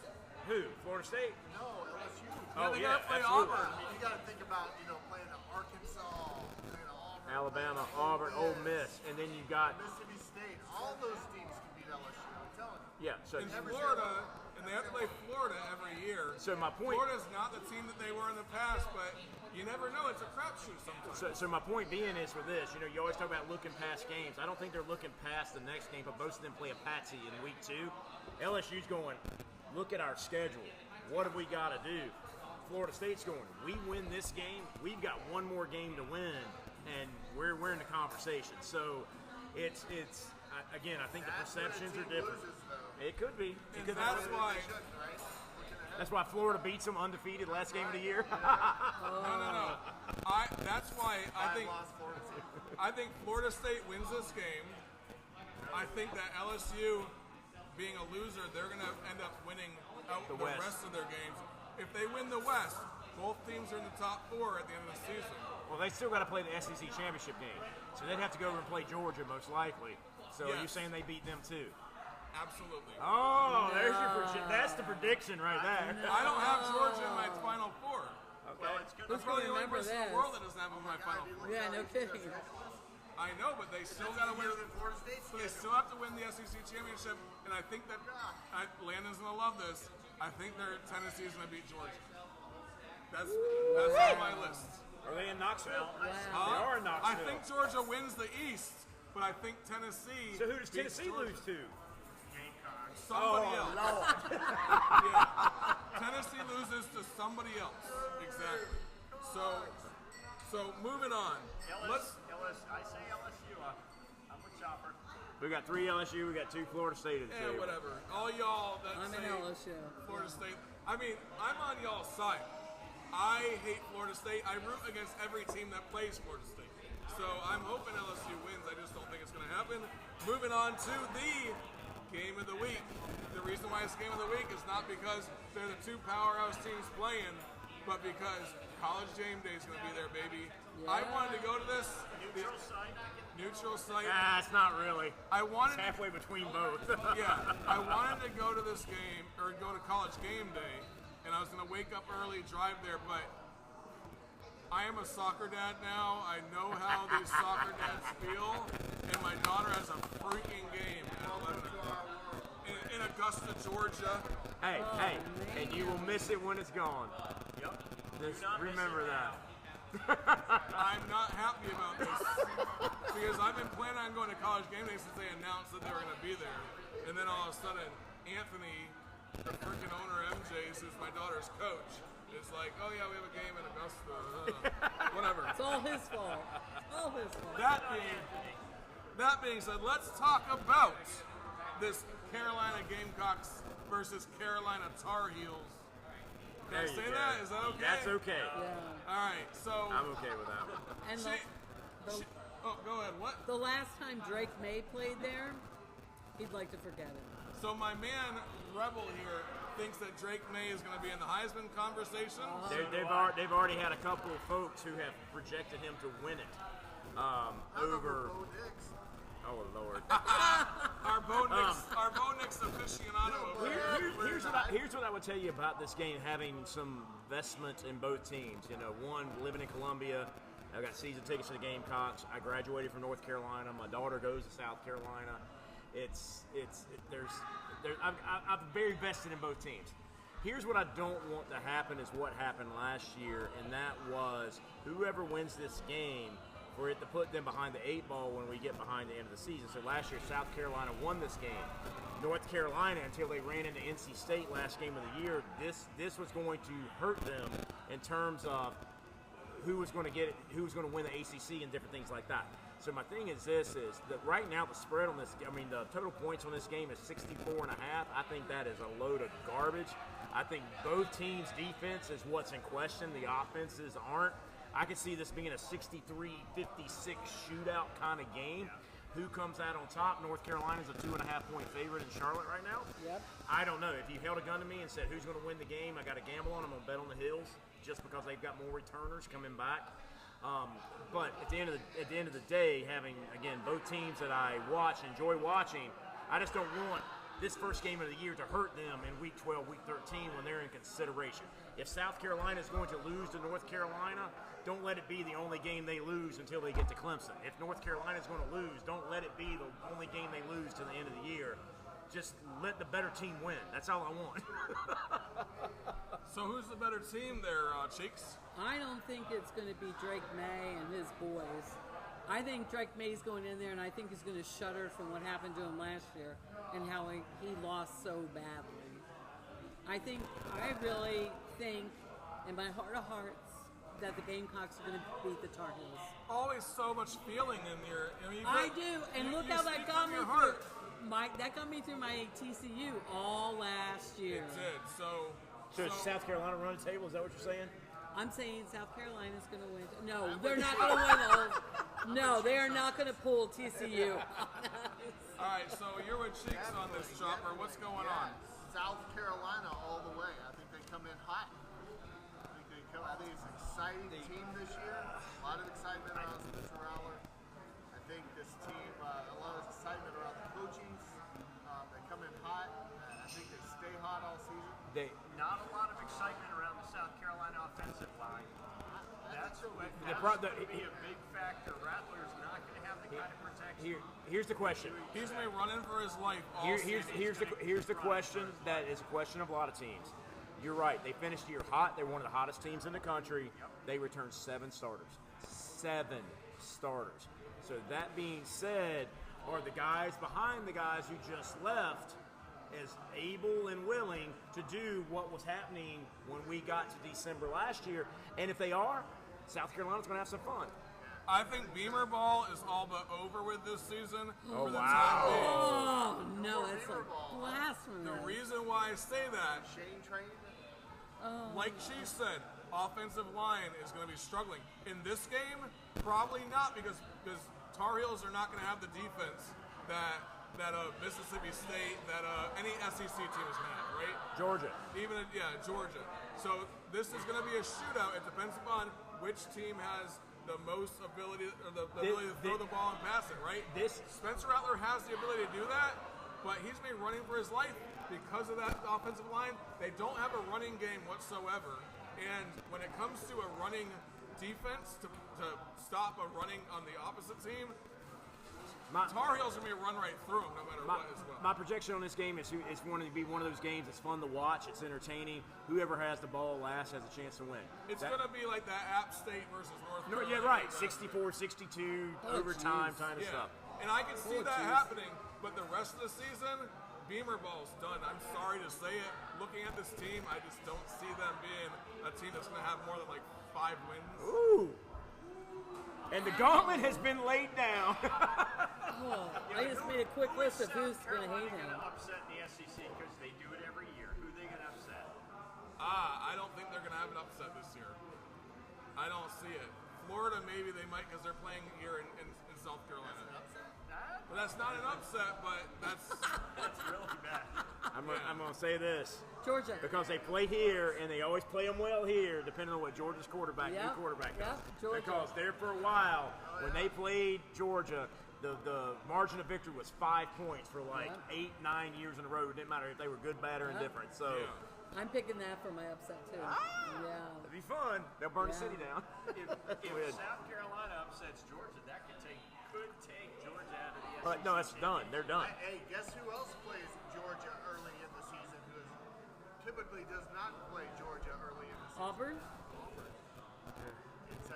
Who? Florida State? No, LSU. Oh, They yeah, gotta play absolutely. Auburn. You got to think about, playing Arkansas, playing Auburn, Alabama, Auburn, Ole Miss, and then you got Mississippi State. All those teams can beat LSU. I'm telling you. so In Florida, and they have to play Florida every year. So my point. Florida's not the team that they were in the past, but you never know. It's a crapshoot sometimes. So my point being is for this, you always talk about looking past games. I don't think they're looking past the next game, but both of them play a patsy in week 2. LSU's going, look at our schedule. What have we got to do? Florida State's going, we win this game, we've got one more game to win, and we're in the conversation. So it's again, I think the perceptions are different. It could be. And That's why Florida beats them undefeated last game of the year. No. That's why I think Florida State wins this game. I think that LSU, being a loser, they're going to end up winning out the rest of their games. If they win the West, both teams are in the top 4 at the end of the season. Well, they still got to play the SEC championship game, so they'd have to go over and play Georgia most likely. So are you Yes. saying they beat them too? Absolutely. Oh, there's your prediction. That's the prediction right there. I don't have Georgia in my Final 4. Well, it's good. That's probably the only remember person in the this? world that doesn't have them in my Final 4. Yeah, no kidding. I know, but they still got to win. Florida State's So they still have to win the SEC championship, and I think that Landon's gonna love this. I think Tennessee's gonna beat Georgia. That's on my list. Are they in Knoxville? Wow. They are in Knoxville. I think Georgia wins the East, but I think Tennessee. So who does beats Tennessee Georgia. lose to? Somebody else. Yeah. Tennessee loses to somebody else. Exactly. So moving on. I say LSU. I'm with Chopper. We got 3 LSU. We got 2 Florida State at the table. Whatever. All y'all that I'm say in LSU. Florida State. I mean, I'm on y'all's side. I hate Florida State. I root against every team that plays Florida State. So I'm hoping LSU wins. I just don't think it's going to happen. Moving on to the game of the week. The reason why it's game of the week is not because they're the 2 powerhouse teams playing, but because College Game Day is going to be there, baby. I wanted to go to this. Neutral site. It's not really. I wanted It's halfway between both. Yeah, I wanted to go to this game, or go to College Game Day, and I was going to wake up early, drive there, but I am a soccer dad now. I know how these soccer dads feel, and my daughter has a freaking game at 11 o'clock in Augusta, Georgia. Hey, and you will miss it when it's gone. Yep. Just Do not miss remember it that. I'm not happy about this because I've been planning on going to College Game Day since they announced that they were going to be there, and then all of a sudden, Anthony, the freaking owner of MJ's, who's my daughter's coach, is like, oh yeah, we have a game in Augusta. Whatever. It's all his fault. It's all his fault. That being said, let's talk about this Carolina Gamecocks versus Carolina Tar Heels. Can I There you say go. that? Is that okay? That's okay. Yeah. All right, so I'm okay with that one. And go ahead. What? the last time Drake May played there, he'd like to forget it. So my man Rebel here thinks that Drake May is going to be in the Heisman conversation. They've already had a couple of folks who have projected him to win it over. Oh Lord. Our Bo Nix aficionado over here. Here's what I would tell you about this game, having some investment in both teams. One, living in Columbia, I got season tickets to the Gamecocks. I graduated from North Carolina. My daughter goes to South Carolina. I'm very vested in both teams. Here's what I don't want to happen is what happened last year, and that was whoever wins this game, for it to put them behind the 8 ball when we get behind the end of the season. So last year, South Carolina won this game. North Carolina, until they ran into NC State last game of the year, this was going to hurt them in terms of who was going to win the ACC and different things like that. So my thing is this: is that right now the spread on this, the total points on this game is 64.5. I think that is a load of garbage. I think both teams' defense is what's in question. The offenses aren't. I could see this being a 63-56 shootout kind of game. Who comes out on top? North Carolina's a 2.5-point favorite in Charlotte right now. Yep. I don't know. If you held a gun to me and said who's going to win the game, I got to gamble on them. I'm going to bet on the Hills just because they've got more returners coming back. But at the end of the day, having again both teams that I enjoy watching, I just don't want this first game of the year to hurt them in Week 12, Week 13 when they're in consideration. If South Carolina is going to lose to North Carolina, don't let it be the only game they lose until they get to Clemson. If North Carolina is going to lose, don't let it be the only game they lose to the end of the year. Just let the better team win. That's all I want. So who's the better team there, Cheeks? I don't think it's going to be Drake May and his boys. I think Drake May's going in there, and I think he's going to shudder from what happened to him last year and how he lost so badly. I really think, in my heart of hearts, that the Gamecocks are going to beat the Tar Heels. Always so much feeling in your. I do, and look how that got me through. That got me through my TCU all last year. It did. So South Carolina run the table? Is that what you're saying? I'm saying South Carolina's going to win. No, they're not going to win. No, they are not going to pull TCU. All right, so you're with Cheeks on this, Chopper. What's going on? South Carolina all the way. I think they come in hot. I think it's an exciting team this year. A lot of excitement around Spencer Rattler. I think this team, a lot of excitement around the coaching. They come in hot. I think they stay hot all season. Not a lot of excitement around the South Carolina offensive line. That's going to be a big factor. Rattler's not going to have the kind of protection. Here's the question. He's going to be running for his life all season. Here's the question that is a question of a lot of teams. You're right. They finished the year hot. They're one of the hottest teams in the country. They returned 7 starters. 7 starters. So that being said, are the guys behind the guys who just left as able and willing to do what was happening when we got to December last year? And if they are, South Carolina's going to have some fun. I think Beamer ball is all but over with this season. Oh, for the wow. time being. Oh, no, it's like blasphemous. The reason why I say that, Shane train. like she said, offensive line is going to be struggling. In this game, probably not because Tar Heels are not going to have the defense that Mississippi State, that any SEC team has had, right? Georgia. Georgia. So this is going to be a shootout. It depends upon which team has the most ability, or the ability to throw the ball and pass it, right? Spencer Rattler has the ability to do that, but he's been running for his life because of that offensive line. They don't have a running game whatsoever, and when it comes to a running defense to stop a running on the opposite team, Tar Heels are going to run right through them no matter what as well. My projection on this game is going to be one of those games that's fun to watch. It's entertaining. Whoever has the ball last has a chance to win. It's going to be like that App State versus North Carolina. Yeah, right. 64-62, overtime kind of stuff. And I can see that happening, but the rest of the season, Beamer ball's done. I'm sorry to say it. Looking at this team, I just don't see them being a team that's going to have more than like 5 wins. Ooh. And the gauntlet has been laid down. I just made a quick list of who's going to hate him. Going to upset in the SEC because they do it every year. Who are they going to upset? I don't think they're going to have an upset this year. I don't see it. Florida, maybe they might because they're playing here in South Carolina. But that's not an upset, but that's really bad. I'm going to say this. Georgia. Because they play here, and they always play them well here, depending on what Georgia's new quarterback is. Georgia. Because there for a while, when they played Georgia, the margin of victory was 5 points for like 8-9 years in a row. It didn't matter if they were good, bad, or indifferent. So I'm picking that for my upset too. It'd be fun. They'll burn the city down. If South Carolina upsets Georgia, that could take Georgia out of the SEC. No, that's done. They're done. Hey, guess who else plays Georgia early in the season? Who typically does not play Georgia early in the season? Auburn.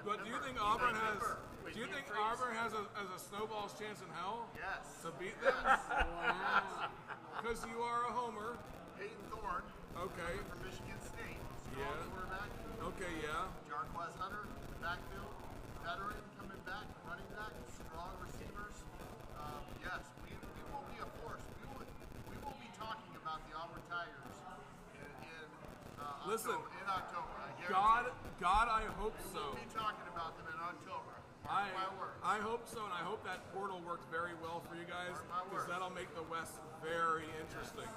But do you think Auburn has? Do you think Auburn has a snowball's chance in hell? Yes. To beat them? Wow. Because you are a homer. Peyton Thorne. Okay. From Michigan State. Yeah. Quarterback. Okay. Yeah. Jarquez Hunter. backfield, veteran coming back, running back, strong receivers. Yes, we will be a force. We will be talking about the Auburn Tigers in Listen, October. I guarantee. God, I hope so. We'll be talking about them in October. Mark my words. I hope so, and I hope that portal worked very well for you guys, because that'll make the West very interesting.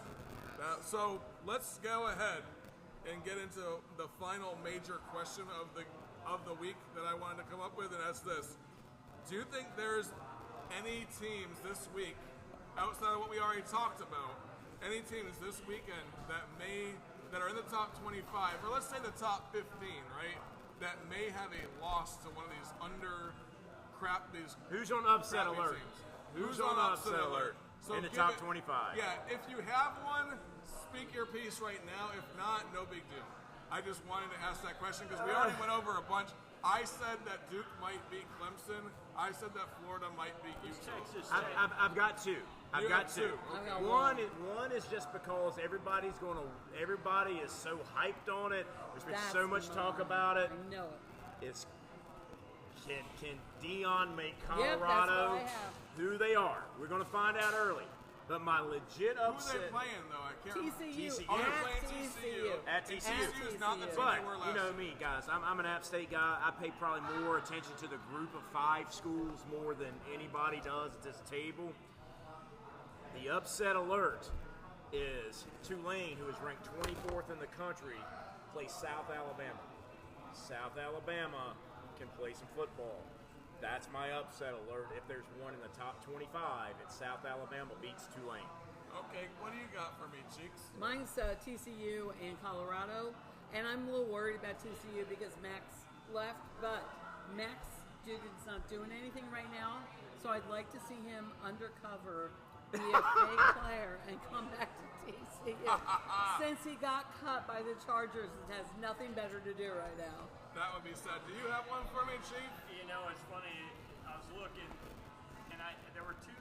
So let's go ahead and get into the final major question of the week that I wanted to come up with, and that's this: do you think there's any teams this week, outside of what we already talked about, any teams this weekend that are in the top 25, or let's say the top 15, right? That may have a loss to one of these Who's on upset alert? teams. Who's on upset alert in the top 25? Yeah, if you have one, speak your piece right now. If not, no big deal. I just wanted to ask that question because we already went over a bunch. I said that Duke might beat Clemson. I said that Florida might beat Utah. I've got two. I've got two. Okay. One is just because everybody is so hyped on it. There's been so much talk about it. I know it. It's can Dion make Yep, Colorado that's what I have. who they are? We're going to find out early. But my legit Who are upset. they playing though? I can't remember. TCU. Oh, they're At playing TCU. At TCU. TCU is not the team But they were last you know year. me, guys. I'm an App State guy. I pay probably more attention to the group of 5 schools more than anybody does at this table. The upset alert is Tulane, who is ranked 24th in the country, plays South Alabama. South Alabama can play some football. That's my upset alert. If there's one in the top 25, it's South Alabama beats Tulane. Okay, what do you got for me, Cheeks? Mine's TCU and Colorado, and I'm a little worried about TCU because Max left, but Max Dugan's not doing anything right now, so I'd like to see him undercover, be a fake player, and come back to TCU. Since he got cut by the Chargers and has nothing better to do right now. That would be sad. Do you have one for me, Chief? You know, it's funny. I was looking, and there were two.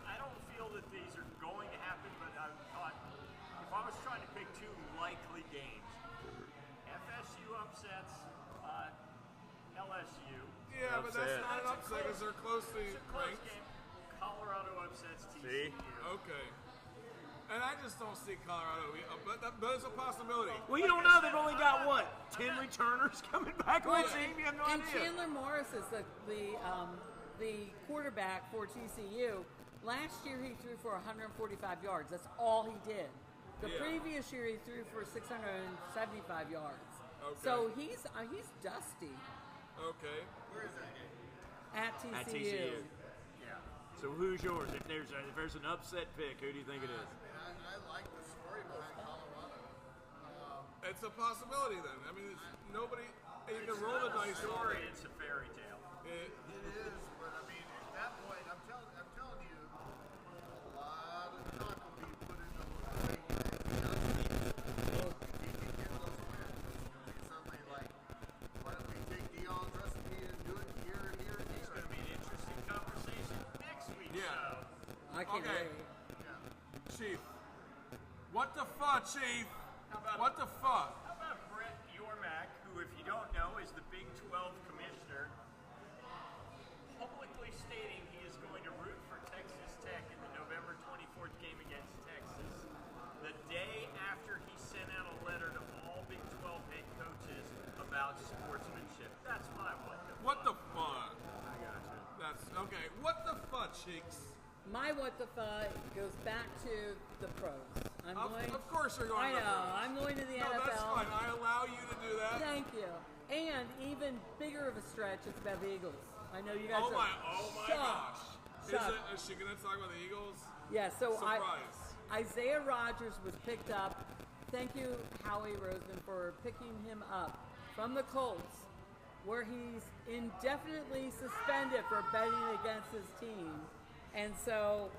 I don't feel that these are going to happen, but I thought if I was trying to pick 2 likely games, FSU upsets LSU. Yeah, but that's not an upset because they're closely It's a close ranked. game. Colorado upsets TCU. See? Okay. And I just don't see Colorado, but it's a possibility. Well, you don't know. They've only got, 10 returners coming back on the team? You have no And idea. Chandler Morris is the quarterback for TCU. Last year he threw for 145 yards. That's all he did. The previous year he threw for 675 yards. Okay. So he's dusty Okay. Where is that game? at TCU. At TCU. Yeah. So who's yours? If there's an upset pick, who do you think it is? I like the story behind Colorado. It's a possibility then. I mean, it's nobody. You can roll the dice. Story, it's a fairy tale. It is, but I mean, at that point, I'm telling you, a lot of thought will be put into what he can get those wins. It's suddenly like, why don't we take Dion's recipe and do it here and here and It's here? going to be an interesting conversation next week. Yeah. I can't Okay. wait. Chief. What the fuck, Chief? How about- What the fuck? How about Brett Yormack, who, if you don't know, is the Big 12 commissioner, publicly stating he is going to root for Texas Tech in the November 24th game against Texas, the day after he sent out a letter to all Big 12 head coaches about sportsmanship. That's my What the fuck? I got you. That's okay. What the fuck, Cheeks? My what the fuck goes back to the pros. Of course you're going I to the know. pros. I'm going to the No, NFL. that's fine. I allow you to do that. Thank you. And even bigger of a stretch, it's about the Eagles. I know you guys Oh are my shocked. gosh. Shocked. Is she gonna talk about the Eagles? Yeah, so Surprise. Isaiah Rodgers was picked up. Thank you, Howie Roseman, for picking him up from the Colts, where he's indefinitely suspended for betting against his team. And so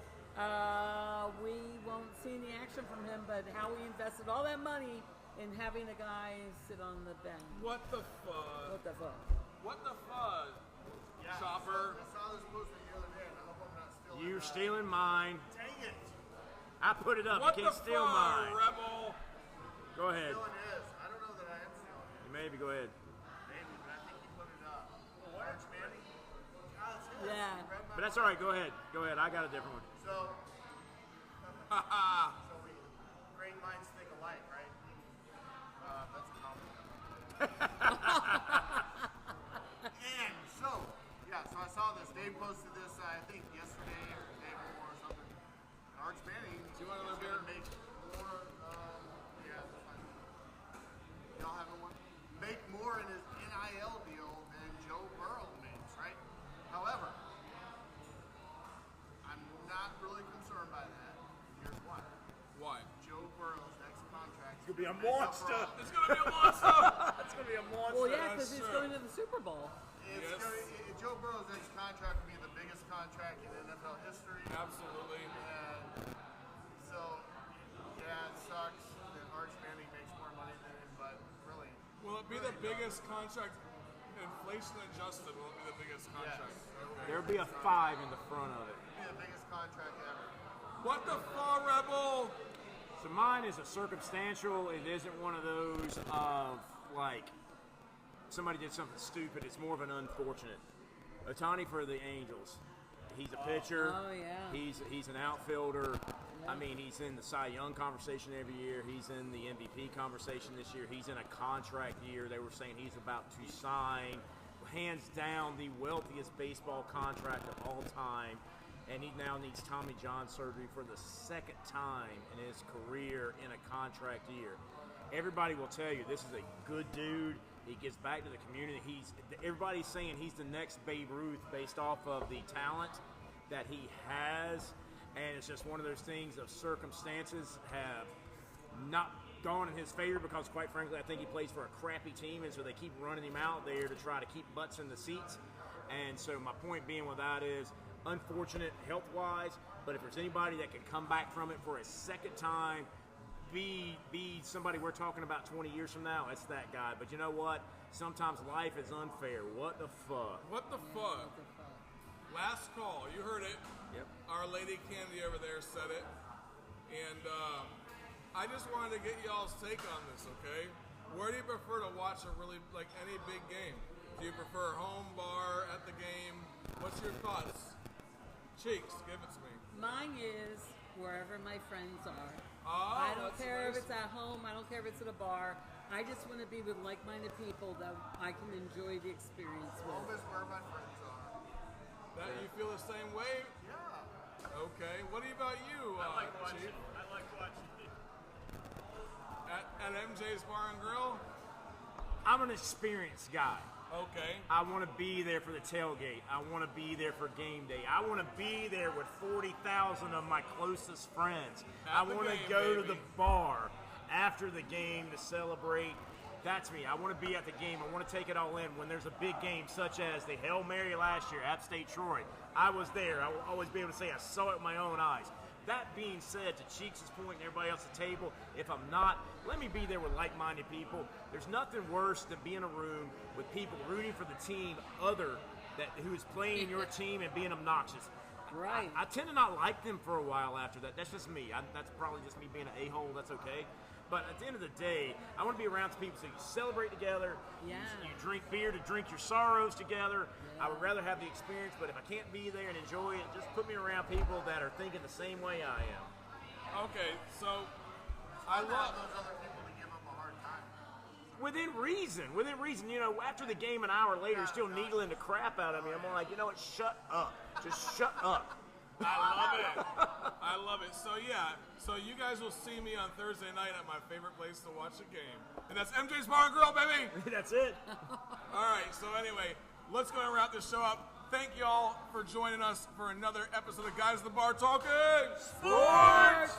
we won't see any action from him, but Howie invested all that money in having a guy sit on the bench. What the fuck? What the fuck? What the fuck? Yeah, Chopper. I saw this posting the other day, and I hope I'm not stealing You're that. stealing mine. Dang it! I put it up. What You the can't steal fuck, mine. Rebel? Go ahead. Stealing is. I don't know that I am stealing it. Maybe go ahead. Maybe, but I think he put it up. Yeah. But that's all right. Go ahead. I got a different one. So great minds think alike, right? That's a compliment. And so I saw this. Dave posted this, I think, yesterday or the day before or something. Arch Manning. Do you want another beer? Make more. That's fine. Y'all having one? Make more in his NIL deal than Joe Burrow makes, right? However, I'm not really concerned by that. Here's why. Why? Joe Burrow's next contract. It's gonna be a monster. It's going to be a monster. It's gonna be a monster. Well, yeah, because That's he's true. going to the Super Bowl. Joe Burrow's next contract will be the biggest contract in NFL history. Absolutely. And so, it sucks that Arch Manning makes more money than him, but really. Will it be the biggest contract, inflation adjusted? Will it be the biggest contract? Yes. Okay. There'll be a 5 in the front of it. It'll be the biggest contract ever. What the fuck, Rebel? So mine is a circumstantial. It isn't one of those of like somebody did something stupid. It's more of an unfortunate. Ohtani for the Angels. He's a pitcher. Oh, yeah. He's an outfielder. I mean, he's in the Cy Young conversation every year. He's in the MVP conversation this year. He's in a contract year. They were saying he's about to sign, hands down, the wealthiest baseball contract of all time. And he now needs Tommy John surgery for the second time in his career in a contract year. Everybody will tell you this is a good dude. He gives back to the community. Everybody's saying he's the next Babe Ruth based off of the talent that he has. And it's just one of those things of circumstances have not gone in his favor because, quite frankly, I think he plays for a crappy team, and so they keep running him out there to try to keep butts in the seats. And so my point being with that is unfortunate health-wise, but if there's anybody that can come back from it for a second time, be somebody we're talking about 20 years from now, it's that guy. But you know what? Sometimes life is unfair. What the fuck? What the fuck? Last call. You heard it. Yep. Our lady Candy over there said it. And I just wanted to get y'all's take on this, okay? Where do you prefer to watch any big game? Do you prefer home, bar, at the game? What's your thoughts? Cheeks, give it to me. Mine is wherever my friends are. Oh, I don't that's care if nice. it's at home. I don't care if it's at a bar. I just want to be with like-minded people that I can enjoy the experience Home with. is where my friends are. That you feel the same way? Yeah. Okay. What about you, I like watching. Chief? I like watching it. At MJ's Bar and Grill? I'm an experienced guy. Okay. I want to be there for the tailgate. I want to be there for game day. I want to be there with 40,000 of my closest friends. I At the want to game, go to baby. the bar after the game to celebrate. That's me. I want to be at the game. I want to take it all in. When there's a big game, such as the Hail Mary last year, App State Troy, I was there. I will always be able to say I saw it with my own eyes. That being said, to Cheeks' point and everybody else at the table, if I'm not, let me be there with like-minded people. There's nothing worse than being in a room with people rooting for the team who is playing your team and being obnoxious. Right. I tend to not like them for a while after that. That's just me. That's probably just me being an a-hole. That's okay. But at the end of the day, I want to be around people so you celebrate together. Yeah. You drink beer to drink your sorrows together. I would rather have the experience, but if I can't be there and enjoy it, just put me around people that are thinking the same way I am. Okay, so I I love love. those other people to give them a hard time. Within reason. You know, after the game an hour later, you're still needling the crap out of me. I'm like, you know what? Shut up. Just shut up. I love it. So yeah, so you guys will see me on Thursday night at my favorite place to watch a game, and that's MJ's Bar and Grill, baby. That's it. All right. So anyway, let's go and wrap this show up. Thank y'all for joining us for another episode of Guys at the Bar Talking Sports.